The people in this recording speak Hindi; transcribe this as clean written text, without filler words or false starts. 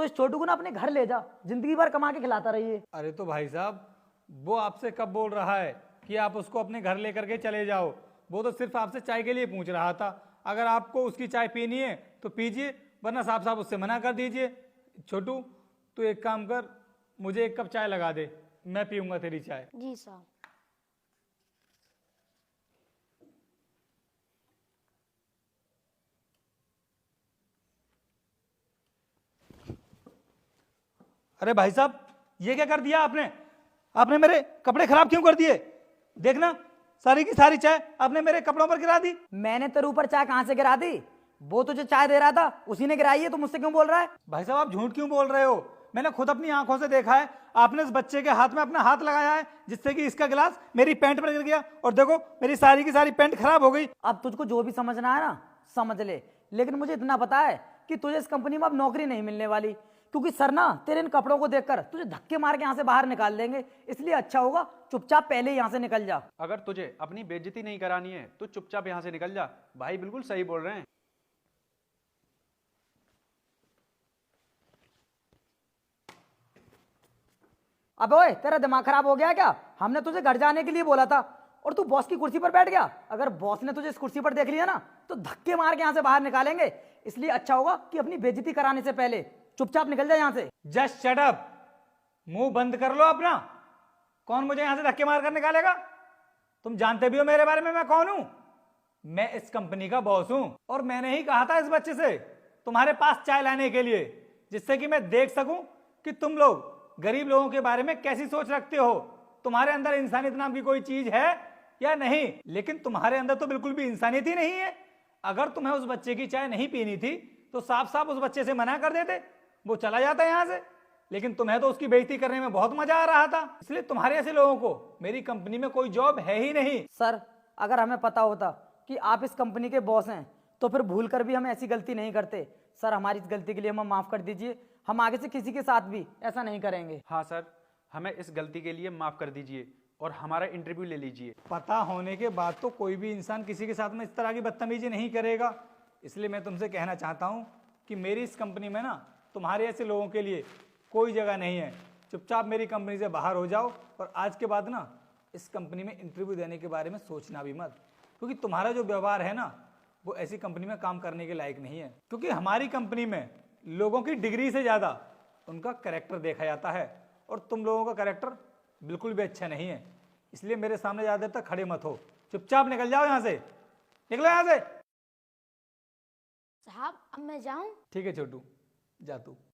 तो इस छोटू को ना अपने घर ले जा, जिंदगी भर कमा के खिलाता रहिए। अरे तो भाई साहब, वो आपसे कब बोल रहा है कि आप उसको अपने घर लेकर के चले जाओ? वो तो सिर्फ आपसे चाय के लिए पूछ रहा था। अगर आपको उसकी चाय पीनी है तो पीजिए, वरना साफ साफ उससे मना कर दीजिए। छोटू, तू एक काम कर, मुझे एक कप चाय लगा दे, मैं पीऊंगा तेरी चाय। जी साहब। अरे भाई साहब, ये क्या कर दिया आपने? आपने मेरे कपड़े खराब क्यों कर दिए? देखना, सारी की सारी चाय आपने मेरे कपड़ों पर गिरा दी। मैंने तेरे ऊपर चाय कहां से गिरा दी? वो तुझे चाय दे रहा था, उसी ने गिराई है, तो मुझसे क्यों बोल रहा है? भाई साहब, आप झूठ क्यों बोल रहे हो? मैंने खुद अपनी आंखों से देखा है, आपने इस बच्चे के हाथ में अपना हाथ लगाया है, जिससे कि इसका गिलास मेरी पैंट पर गिर गया, और देखो मेरी सारी की सारी पैंट खराब हो गई। अब तुझको जो भी समझना है ना समझ ले, लेकिन मुझे इतना पता है कि तुझे इस कंपनी में अब नौकरी नहीं मिलने वाली, क्योंकि सर ना तेरे इन कपड़ों को देखकर तुझे धक्के मार के यहाँ से बाहर निकाल देंगे। इसलिए अच्छा होगा चुपचाप पहले यहाँ से निकल जा। अगर तुझे अपनी बेइज्जती नहीं करानी है तो चुपचाप यहाँ से निकल जा। भाई बिल्कुल सही बोल रहे हैं। अबे ओए, तेरा दिमाग खराब हो गया क्या? हमने तुझे घर जाने के लिए बोला था और तू बॉस की कुर्सी पर बैठ गया। अगर बॉस ने तुझे इस कुर्सी पर देख लिया ना तो धक्के मार के यहाँ से बाहर निकालेंगे। इसलिए अच्छा होगा कि अपनी बेइज्जती कराने से पहले चुपचाप निकल जा यहाँ से। जस्ट शट अप, मुंह बंद कर लो अपना। कौन मुझे यहां से धक्के मार कर निकालेगा? तुम जानते भी हो मेरे बारे में मैं कौन हूं। मैं इस कंपनी का बॉस हूं, और मैंने ही कहा था इस बच्चे से तुम्हारे पास चाय लाने के लिए, जिससे कि मैं देख सकूं कि तुम लोग गरीब लोगों के बारे में कैसी सोच रखते हो। तुम्हारे अंदर इंसानियत नाम की कोई चीज है या नहीं? लेकिन तुम्हारे अंदर तो बिल्कुल भी इंसानियत ही नहीं है। अगर तुम्हें उस बच्चे की चाय नहीं पीनी थी तो साफ साफ उस बच्चे से मना कर देते, वो चला जाता यहां से। लेकिन तुम्हें तो उसकी बेइज्जती करने में बहुत मजा आ रहा था। इसलिए तुम्हारे ऐसे लोगों को मेरी कंपनी में कोई जॉब है ही नहीं। सर, अगर हमें पता होता कि आप इस कंपनी के बॉस हैं तो फिर भूल कर भी हम ऐसी गलती नहीं करते। सर, हमारी इस गलती के लिए हमें माफ कर दीजिए। हम आगे से किसी के साथ भी ऐसा नहीं करेंगे। हाँ सर, हमें इस गलती के लिए माफ कर दीजिए और हमारा इंटरव्यू ले लीजिए। पता होने के बाद तो कोई भी इंसान किसी के साथ में इस तरह की बदतमीजी नहीं करेगा। इसलिए मैं तुमसे कहना चाहता हूं कि मेरी इस कंपनी में ना तुम्हारे ऐसे लोगों के लिए कोई जगह नहीं है। चुपचाप मेरी कंपनी से बाहर हो जाओ, और आज के बाद ना इस कंपनी में इंटरव्यू देने के बारे में सोचना भी मत, क्योंकि तुम्हारा जो व्यवहार है ना वो ऐसी कंपनी में काम करने के लायक नहीं है। क्योंकि हमारी कंपनी में लोगों की डिग्री से ज़्यादा उनका कैरेक्टर देखा जाता है, और तुम लोगों का कैरेक्टर बिल्कुल भी अच्छा नहीं है। इसलिए मेरे सामने ज़्यादा देर तक खड़े मत हो, चुपचाप निकल जाओ यहाँ से। निकलो यहाँ से। साहब अब मैं जाऊं? ठीक है छोटू, जा तू।